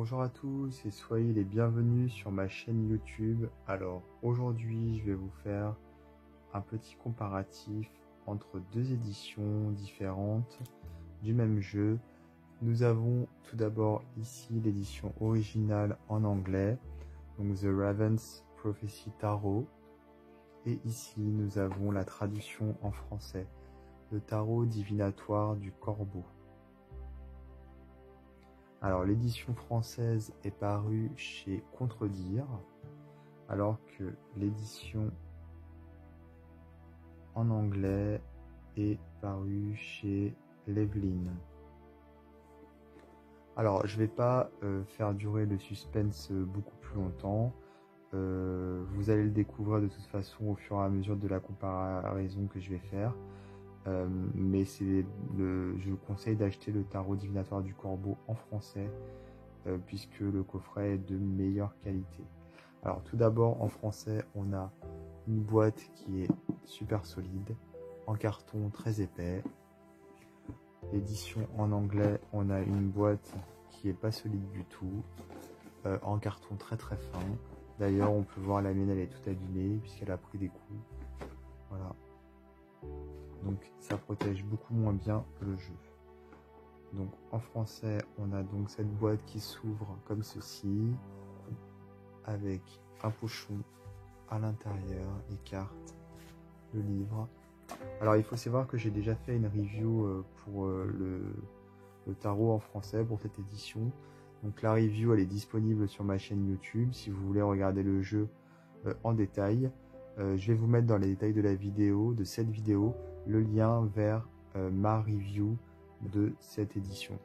Bonjour à tous et soyez les bienvenus sur ma chaîne YouTube. Alors aujourd'hui je vais vous faire un petit comparatif entre deux éditions différentes du même jeu. Nous avons tout d'abord ici l'édition originale en anglais, donc The Raven's Prophecy Tarot, et ici nous avons la traduction en français, le tarot divinatoire du corbeau. Alors l'édition française est parue chez Contredire, alors que l'édition en anglais est parue chez Levlin. Alors je ne vais pas faire durer le suspense beaucoup plus longtemps. Vous allez le découvrir de toute façon au fur et à mesure de la comparaison que je vais faire. Mais je vous conseille d'acheter le tarot divinatoire du corbeau en français puisque le coffret est de meilleure qualité. Alors tout d'abord en français on a une boîte qui est super solide, en carton très épais. L'édition en anglais on a une boîte qui est pas solide du tout, en carton très très fin. D'ailleurs on peut voir la mienne, elle est toute abîmée puisqu'elle a pris des coups. Voilà. Donc ça protège beaucoup moins bien le jeu. Donc en français, on a donc cette boîte qui s'ouvre comme ceci, avec un pochon à l'intérieur, les cartes, le livre. Alors il faut savoir que j'ai déjà fait une review pour le tarot en français pour cette édition. Donc la review elle est disponible sur ma chaîne YouTube si vous voulez regarder le jeu en détail. Je vais vous mettre dans les détails de la vidéo, de cette vidéo, le lien vers ma review de cette édition.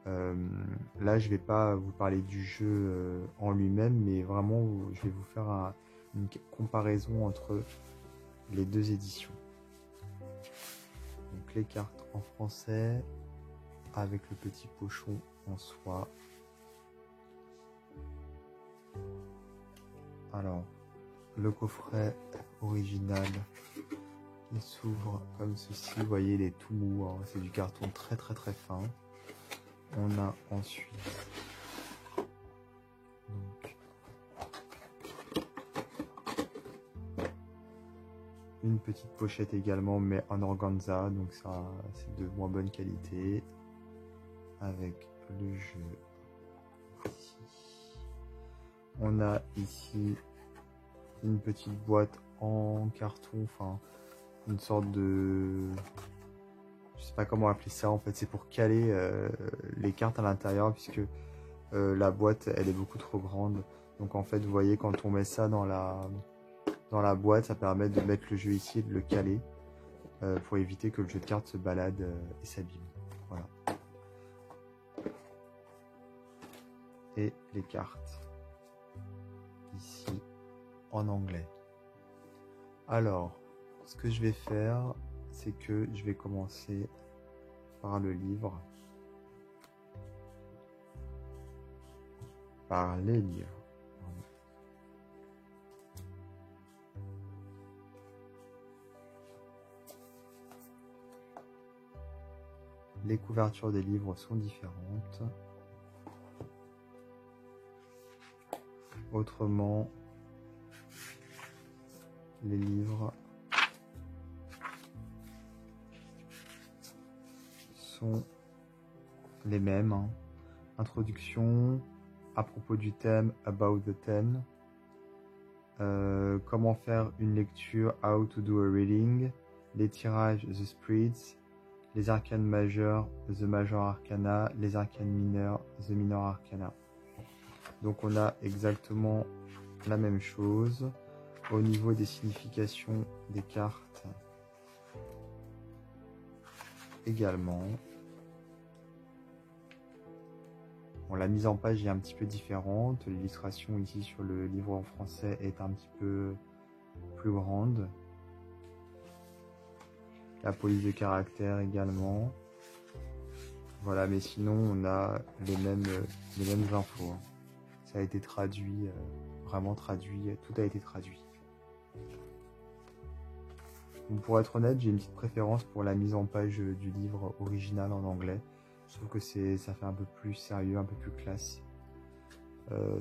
Là je vais pas vous parler du jeu en lui-même, mais vraiment je vais vous faire une comparaison entre les deux éditions. Donc les cartes en français avec le petit pochon en soie. Alors le coffret original, il s'ouvre comme ceci, vous voyez il est tout mou, hein. C'est du carton très très très fin. On a ensuite donc une petite pochette également, mais en organza, donc ça c'est de moins bonne qualité, avec le jeu ici. On a ici une petite boîte en carton, enfin une sorte de, je sais pas comment appeler ça en fait, c'est pour caler les cartes à l'intérieur puisque la boîte elle est beaucoup trop grande. Donc en fait vous voyez quand on met ça dans la boîte, ça permet de mettre le jeu ici et de le caler pour éviter que le jeu de cartes se balade et s'abîme. Voilà. Et les cartes ici en anglais. Alors ce que je vais faire, c'est que je vais commencer par le livre, par les livres. Les couvertures des livres sont différentes. Autrement, les livres sont les mêmes, hein. Introduction, à propos du thème, about the theme, comment faire une lecture, how to do a reading, les tirages, the spreads, les arcanes majeures, the major arcana, les arcanes mineures, the minor arcana. Donc on a exactement la même chose. Au niveau des significations des cartes également. Bon, la mise en page est un petit peu différente. L'illustration ici sur le livre en français est un petit peu plus grande. La police de caractère également. Voilà, mais sinon on a les mêmes infos. Ça a été traduit, vraiment traduit, tout a été traduit. Donc pour être honnête, j'ai une petite préférence pour la mise en page du livre original en anglais. Je trouve que ça fait un peu plus sérieux, un peu plus classe.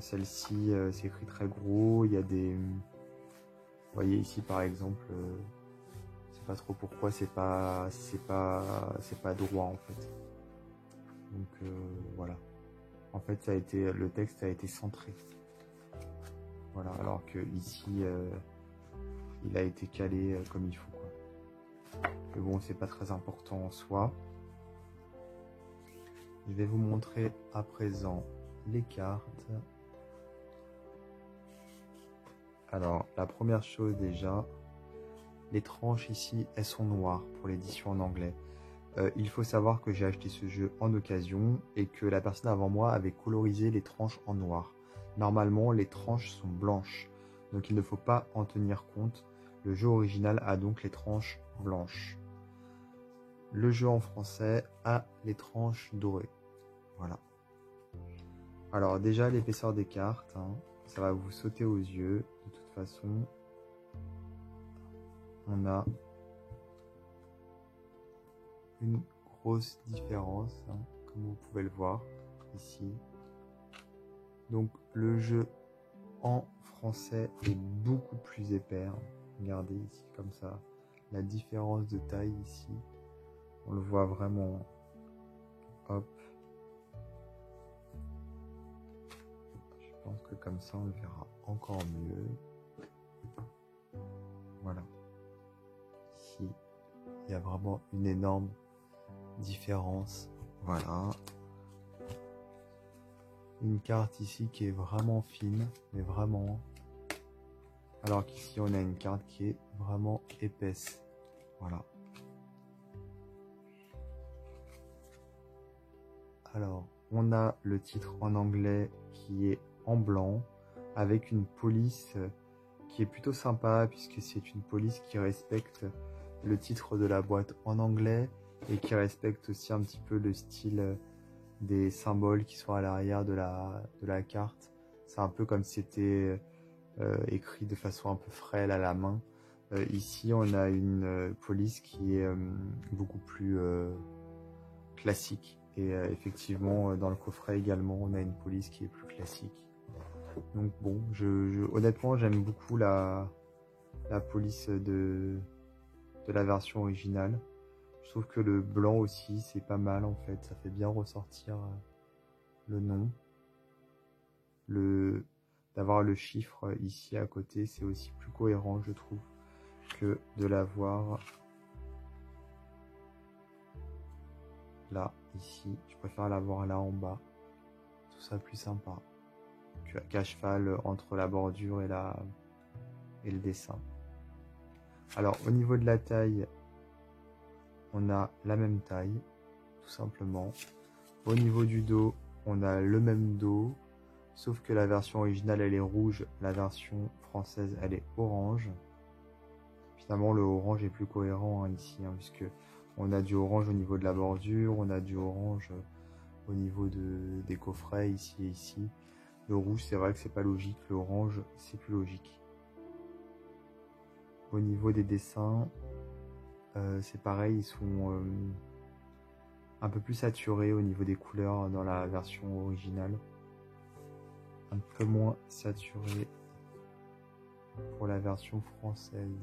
Celle-ci, c'est écrit très gros. Il y a des... Vous voyez ici par exemple, je sais pas trop pourquoi c'est pas droit en fait. Donc voilà. En fait, le texte a été centré. Voilà, alors que ici, il a été calé comme il faut, quoi. Mais bon, c'est pas très important en soi. Je vais vous montrer à présent les cartes. Alors, la première chose déjà, les tranches ici, elles sont noires pour l'édition en anglais. Il faut savoir que j'ai acheté ce jeu en occasion et que la personne avant moi avait colorisé les tranches en noir. Normalement, les tranches sont blanches, donc il ne faut pas en tenir compte. Le jeu original a donc les tranches blanches. Le jeu en français a les tranches dorées. Voilà. Alors déjà, l'épaisseur des cartes, hein, ça va vous sauter aux yeux. De toute façon, on a une grosse différence, hein, comme vous pouvez le voir ici. Donc le jeu en français est beaucoup plus épais. Hein. Regardez ici comme ça, la différence de taille ici, on le voit vraiment. Hop. Je pense que comme ça on le verra encore mieux. Voilà. Ici, il y a vraiment une énorme différence. Voilà. Une carte ici qui est vraiment fine, mais vraiment. Alors qu'ici on a une carte qui est vraiment épaisse. Voilà. Alors, on a le titre en anglais qui est en blanc, avec une police qui est plutôt sympa, puisque c'est une police qui respecte le titre de la boîte en anglais, et qui respecte aussi un petit peu le style des symboles qui sont à l'arrière de la carte. C'est un peu comme si c'était écrit de façon un peu frêle à la main. Ici, on a une police qui est beaucoup plus classique. Et effectivement, dans le coffret également, on a une police qui est plus classique. Donc bon, honnêtement, j'aime beaucoup la police de la version originale. Je trouve que le blanc aussi, c'est pas mal en fait. Ça fait bien ressortir le nom. D'avoir le chiffre ici à côté, c'est aussi plus cohérent, je trouve, que de l'avoir là, ici. Je préfère l'avoir là en bas. Je trouve ça plus sympa qu'à cheval entre la bordure et le dessin. Alors, au niveau de la taille, on a la même taille, tout simplement. Au niveau du dos, on a le même dos, sauf que la version originale, elle est rouge, la version française, elle est orange. Finalement, le orange est plus cohérent hein, ici, hein, puisque on a du orange au niveau de la bordure, on a du orange au niveau des coffrets, ici et ici. Le rouge, c'est vrai que c'est pas logique, l'orange, c'est plus logique. Au niveau des dessins, c'est pareil, ils sont un peu plus saturés au niveau des couleurs dans la version originale. Un peu moins saturé pour la version française.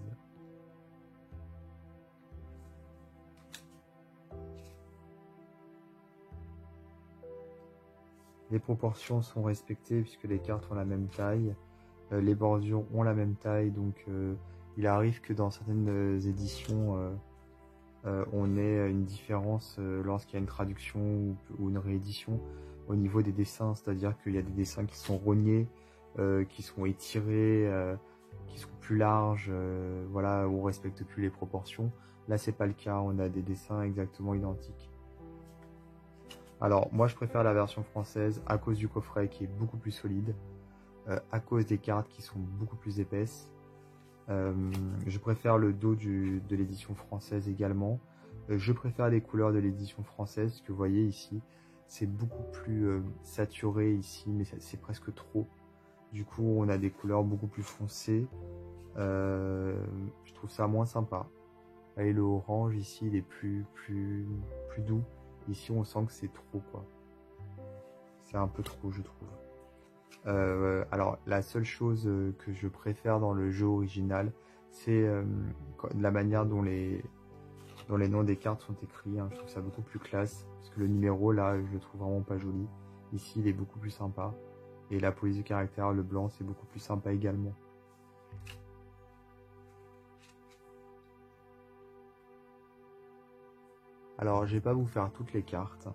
Les proportions sont respectées puisque les cartes ont la même taille. Les bordures ont la même taille, donc il arrive que dans certaines éditions, on ait une différence lorsqu'il y a une traduction ou une réédition au niveau des dessins, c'est-à-dire qu'il y a des dessins qui sont rognés, qui sont étirés, qui sont plus larges, voilà, où on respecte plus les proportions. Là, c'est pas le cas, on a des dessins exactement identiques. Alors, moi, je préfère la version française à cause du coffret qui est beaucoup plus solide, à cause des cartes qui sont beaucoup plus épaisses. Je préfère le dos de l'édition française également. Je préfère les couleurs de l'édition française, ce que vous voyez ici. C'est beaucoup plus saturé ici, mais c'est presque trop. Du coup, on a des couleurs beaucoup plus foncées. Je trouve ça moins sympa. Et le orange ici, il est plus doux. Ici, on sent que c'est trop, quoi. C'est un peu trop, je trouve. Alors, la seule chose que je préfère dans le jeu original, c'est la manière dont les noms des cartes sont écrits. Hein. Je trouve ça beaucoup plus classe. Parce que le numéro, là, je le trouve vraiment pas joli. Ici, il est beaucoup plus sympa. Et la police de caractère, le blanc, c'est beaucoup plus sympa également. Alors, je vais pas vous faire toutes les cartes.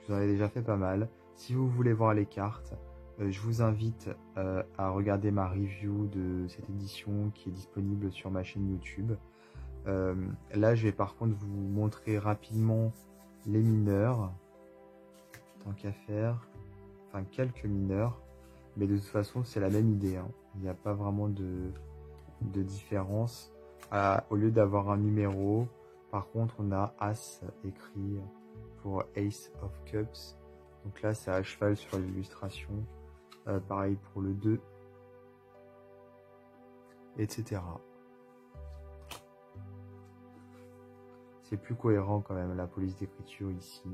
Je vous en ai déjà fait pas mal. Si vous voulez voir les cartes, je vous invite à regarder ma review de cette édition qui est disponible sur ma chaîne YouTube. Là, je vais par contre vous montrer rapidement les mineurs, tant qu'à faire, enfin quelques mineurs, mais de toute façon, c'est la même idée. Hein. Il n'y a pas vraiment de différence. Au lieu d'avoir un numéro, par contre, on a As écrit pour Ace of Cups. Donc là, c'est à cheval sur l'illustration. Pareil pour le 2, etc. C'est plus cohérent quand même, la police d'écriture ici,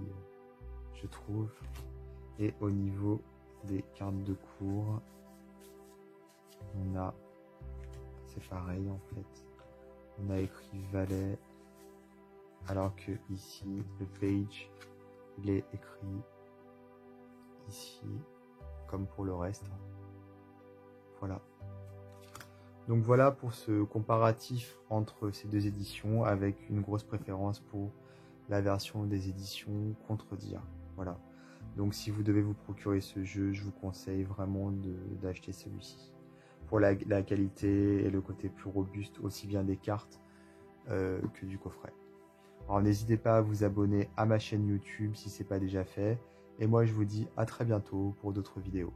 je trouve. Et au niveau des cartes de cours, on a, c'est pareil en fait, on a écrit valet, alors que ici, le page, il est écrit ici, comme pour le reste. Voilà. Donc voilà pour ce comparatif entre ces deux éditions, avec une grosse préférence pour la version des éditions Contredire. Voilà. Donc si vous devez vous procurer ce jeu, je vous conseille vraiment d'acheter celui-ci. Pour la qualité et le côté plus robuste, aussi bien des cartes que du coffret. Alors n'hésitez pas à vous abonner à ma chaîne YouTube si ce n'est pas déjà fait. Et moi je vous dis à très bientôt pour d'autres vidéos.